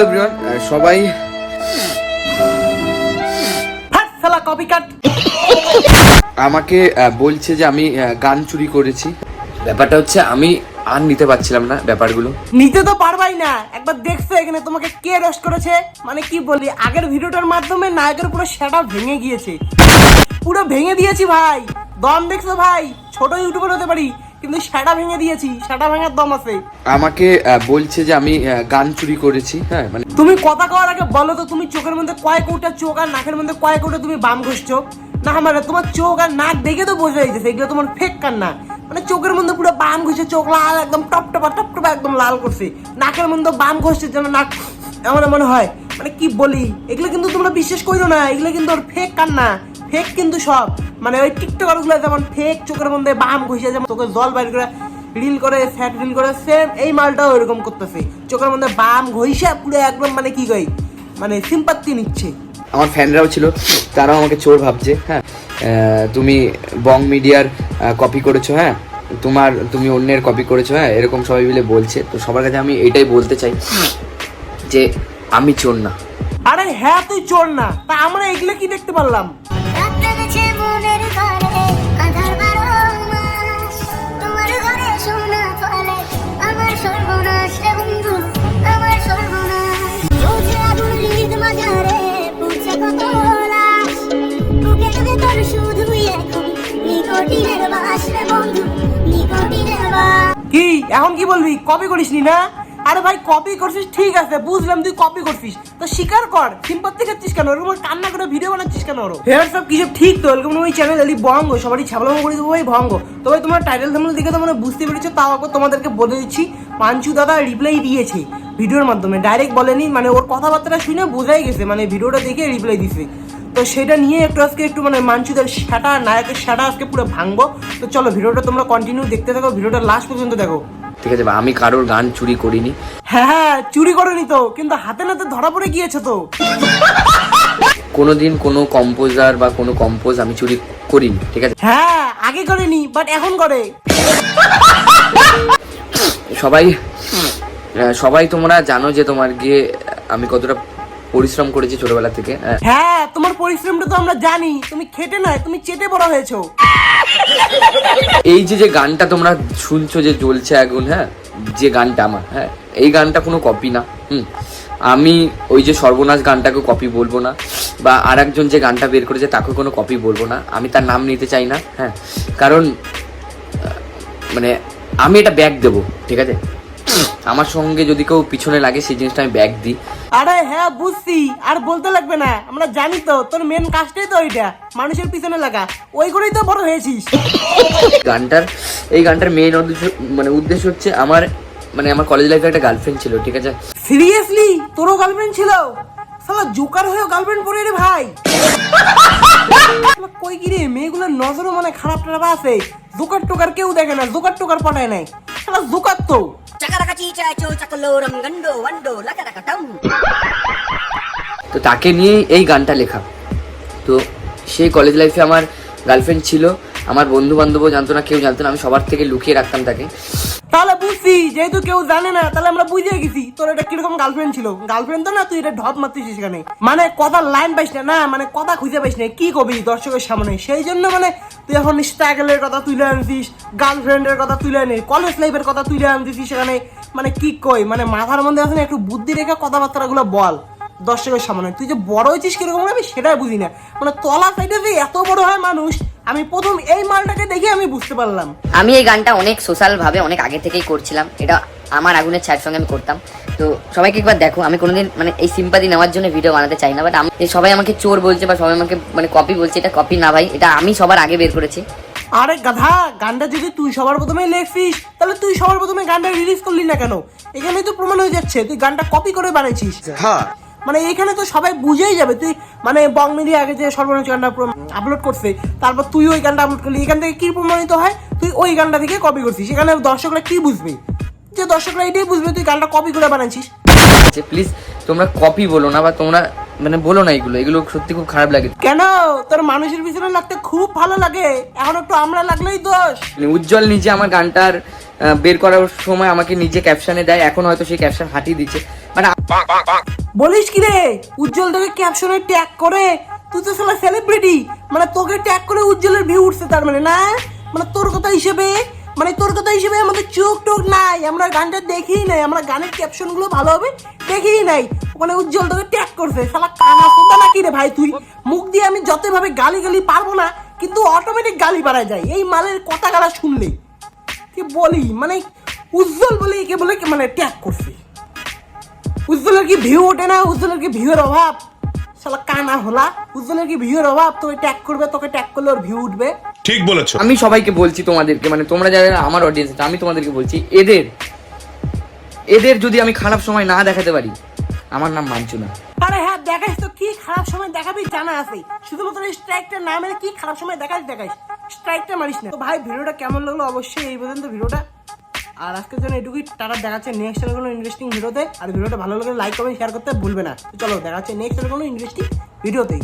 Everyone, সবাই আমাকে বলছে যে আমি গান চুরি করেছি। ব্যাপারটা হচ্ছে আমি আর নিতে পারছিলাম না ব্যাপারগুলো। নিতে তো পারবাই না। একবার দেখছো এখানে তোমাকে কে রোস্ট করেছে, মানে কি বলি, আগের ভিডিওটার মাধ্যমে নায়কের পুরো সেটা ভেঙে গিয়েছে, পুরো ভেঙে দিয়েছি ভাই। দম দেখছো ভাই, ছোট ইউটিউবার হতে পারি কিন্তু সেটা ভেঙে দিয়েছি, সেটা ভাঙার দম আছে। আমাকে বলছে যে আমি গান চুরি করেছি। হ্যাঁ, মানে তুমি কথা কওয়ার আগে বলো তো, তুমি চোখের মধ্যে কয় কৌটা চোখ আর নাকের মধ্যে কয় কৌটা তুমি বাম ঘষছো? না মানে তোমার চোখ আর নাক দেখে তো বোঝা যাচ্ছে এগুলো তোমার ফেক কান্না। মানে চোখের মধ্যে পুরো বাম ঘষে চোখ লাল, একদম টপটপা একদম লাল করছে। নাকের মধ্যে বাম ঘষছে যেন নাক এমন মনে হয়। মানে কি বলি, এগুলো কিন্তু তোমরা বিশ্বাস করো না, এগুলো কিন্তু ওর ফেক কান্না, ফেক কিন্তু সব। মানে ওই টিকটকার গুলো যেমন ফেক চোখের মধ্যে বাম ঘষে যেমন চোখে জল বাইর করে রিল করে, ফ্যাট রিল করে, সেম এই মালটাও এরকম করতেছে, চোখের মধ্যে বাম ঘষে পুরো একদম মানে কি কই, মানে সিম্পাতি নিচ্ছে। আমার ফ্যানরাও ছিল, তারাও আমাকে চোর ভাবছে। হ্যাঁ, তুমি বং মিডিয়ার কপি করেছো, হ্যাঁ তুমি অন্যের কপি করেছো, হ্যাঁ এরকম সবাই মিলে বলছে। তো সবার কাছে আমি এটাই বলতে চাই যে আমি চোর না। আরে হ্যাঁ তুই চোর না, তা আমরা এগুলো কি দেখতে পারলাম? কি এখন কি বলবি, কপি করিস নি না? আরে ভাই কপি করছিস ঠিক আছে, বুঝলাম তুই কপি করছিস, তো স্বীকার কর, সিম্পাতি খাচ্ছিস কেন, ওরকম কান্না করে ভিডিও বানাচ্ছিস কেন? হেয়ার সব কিছু ঠিক তো, এরকম ওই চ্যানেল এলি ভঙ্গ, সবারই ছাবলামো করে দেবো, ওই ভঙ্গ। তবে তোমার টাইটেল থাম্বনেল দেখে তো মানে বুঝতে পেরেছো, তাও আবার তোমাদেরকে বলে দিচ্ছি, পাঞ্চু দাদা রিপ্লাই দিয়েছে ভিডিওর মাধ্যমে, ডাইরেক্ট বলেনি, মানে ওর কথাবার্তা শুনে বোঝাই গেছে, মানে ভিডিওটা দেখে রিপ্লাই দিছে। তো সেটা নিয়ে আজকে একটু মানে মাঞ্চুদের সাটা, নায়কের সাটা আজকে পুরো ভাঙবো। তো চলো ভিডিওটা তোমরা কন্টিনিউ দেখতে থাকো, ভিডিওটা লাস্ট পর্যন্ত দেখো, ঠিক আছে? আমি কারোর গান চুরি করিনি। হ্যাঁ চুরি করেনি তো, কিন্তু হাতে নাতে ধরা পড়ে গিয়েছে তো। কোনোদিন কোনো কম্পোজার বা কোনো কম্পোজ আমি চুরি করিনি, ঠিক আছে? হ্যাঁ আগে করেনি, বাট এখন করে। সবাই তোমরা জানো যে তোমার গিয়ে আমি কতটা পরিশ্রম করেছি ছোটবেলা থেকে। হ্যাঁ তোমার পরিশ্রমটা তো আমরা জানি, তুমি খেটে নয়, তুমি চেটে বড় হয়েছো। এই যে গানটা তোমরা শুনছো যে জ্বলছে আগুন, হ্যাঁ যে গানটা আমার, হ্যাঁ এই গানটা কোনো কপি না। আমি ওই যে সর্বনাশ গানটাকে কপি বলবো না, বা আর একজন যে গানটা বের করেছে তাকে কোনো কপি বলবো না, আমি তার নাম নিতে চাই না। হ্যাঁ, কারণ মানে আমি এটা ব্যাক দেবো, ঠিক আছে? আমার সঙ্গে যদি কেউ পিছনে লাগে সেই জিনিসটা আমি ব্যাক দিই। আরে হ্যাঁ বুঝছি, আর বলতে লাগবে না, আমরা জানি তো তোর মেন কাজটাই তো ওইটা, মানুষের পিছনে লাগা, ওই করেই তো বড় হয়েছিস। এই গানটার মেইন উদ্দেশ্য হচ্ছে আমার কলেজ লাইফে একটা গার্লফ্রেন্ড ছিল, ঠিক আছে? সিরিয়াসলি তোরও গার্লফ্রেন্ড ছিল? শালা জোকার হয়েও গার্লফ্রেন্ড পড়ে রে ভাই। কই কি রে, মেয়েগুলোর নজরও মানে খারাপ টারাপ আছে, জোকার টোকার কেউ দেখে না, জোকার টোকার পটায় নাই, শালা জোকার তো। তো তাকে নিয়ে এই গানটা লেখা। তো সেই কলেজ লাইফে আমার গার্লফ্রেন্ড ছিল, আমার বন্ধু বান্ধবও জানতো না, কেউ জানতো না, আমি সবার থেকে লুকিয়ে রাখতাম তাকে। তাহলে বুঝছি, যেহেতু কেউ জানে না তাহলে আমরা বুঝে গেছি তোর এটা কিরকম গার্লফ্রেন্ড ছিল। গার্লফ্রেন্ড তো না, তুই এটা ঢপ মারতিস সেখানে, মানে কথার লাইন পাইস না, মানে কথা খুঁজে পাইস না, কি কবি দর্শকের সামনে, সেই জন্য মানে তুই এখন স্ট্রাগলের কথা তুলে আনছিস, গার্লফ্রেন্ডের কথা তুলে আনে, কলেজ লাইফের কথা তুলে আনছিস সেখানে, মানে কি কই, মানে মাথার মধ্যে আছে একটু বুদ্ধি রেখে কথাবার্তা গুলো বল দর্শকের সামনে। তুই যে বড় হয়েছিস কিরকম আমি সেটাই বুঝি না, মানে তলা সাইডে যে এত বড় হয় মানুষ, আমি প্রথম এই মালটাকে দেখে আমি বুঝতে পারলাম। আমি এই গানটা অনেক সোশ্যাল ভাবে অনেক আগে থেকেই করছিলাম, এটা আমার আগুনের ছায়ার সঙ্গে আমি করতাম। তো সবাইকে একবার দেখো, আমি কোনোদিন মানে এই সিম্পাতি নেওয়ার জন্য ভিডিও বানাতে চাই না, বাট আমি সবাই আমাকে চোর বলছে বা সবাই আমাকে মানে কপি বলছে, এটা কপি না ভাই, এটা আমি সবার আগে বের করেছি। আরে গাধা, গানটা যদি তুই সবার প্রথমে লেখছিস তাহলে তুই সবার প্রথমে গানটা রিলিজ করলি না কেন? এখানে তো প্রমাণ হয়ে যাচ্ছে তুই গানটা কপি করে বানাইছিস। হ্যাঁ মানে এখানে তো সবাই বুঝেই যাবে তুই মানে বং মিডিয়া আগে যে সর্বনাশ গানটা আপলোড করছে, তারপর তুই ওই গানটা আপলোড করলি, এখান থেকে কি প্রমাণিত হয় তুই ওই গানটা থেকে কপি করছিস। এখানে দর্শকরা কি বুঝবে? যে দর্শকরা এটাই বুঝবে তুই গানটা কপি করে বানাইছিস। লাগছে, প্লিজ তোমরা কপি বলো না, বা তোমরা মানে বলো না এগুলো, এগুলো সত্যি খুব খারাপ লাগে। কেন তোর মানুষের পিছনে লাগতে খুব ভালো লাগে, এখন একটু আমরা লাগলেই দোষ। মানে উজ্জ্বল নিজে আমার গানটার বের করার সময় আমাকে নিজে ক্যাপশনে দেয়, এখন হয়তো সেই ক্যাপশন হাটিয়ে দিচ্ছে, মানে বলিস কি রে, উজ্জ্বল তোকে ক্যাপশনে ট্যাগ করে, তুই তো শালা সেলিব্রিটি, মানে তোকে ট্যাগ করে উজ্জ্বলের ভিউ উঠছে তার মানে না, মানে তোর কথা হিসেবে, মানে তোর কথা হিসেবে আমাদের চোখ টোক নাই, আমরা গানটা দেখিই নাই, আমরা গানের ক্যাপশন গুলো ভালো হবে দেখিই নাই, মানে উজ্জ্বল তোকে ট্যাগ করছে, শালা কানা সুদা নাকি রে ভাই তুই, মুখ দিয়ে আমি যতভাবে গালি গালি পারবো না, কিন্তু অটোমেটিক গালি পারা যায় এই মালের কথা গালা শুনলে, কি বলি মানে উজ্জ্বল বলে একে বলে মানে ট্যাগ করছে, উজ্জ্বলের কি ভিউ ওঠে না, উজ্জ্বলের কি ভিউর অভাব, শালা কানা হলা, উজ্জ্বলের কি ভিউর অভাব, তোকে ট্যাগ করবে, তোকে ট্যাগ করলে ওর ভিউ উঠবে। ঠিক বলেছো। আমি সবাইকে বলছি তোমাদেরকে, মানে তোমরা যারা আমার অডিয়েন্স, আমি তোমাদেরকে বলছি, এদের যদি আমি খারাপ সময় না দেখাতে পারি, আমার নাম মানছু না। আরে হ্যাঁ দেখাইস তো, কি খারাপ সময় দেখাবি জানা আছে, শুধুমাত্র স্ট্রাইকটা না মেরে কি খারাপ সময় দেখাইস, স্ট্রাইকটা মারিস না। তো ভাই ভিডিওটা কেমন লাগলো অবশ্যই এই পর্যন্ত ভিডিওটা, আর আজকের জন্য এটুকুই, টাটা, দেখাচ্ছে নেক্সট কোনো ইন্টারেস্টিং ভিডিওতে, আর ভিডিওটা ভালো লাগলে লাইক কমেন্ট শেয়ার করতে ভুলবে না। তো চলো দেখাচ্ছে নেক্সট কোনো ইন্টারেস্টিং ভিডিওতেই।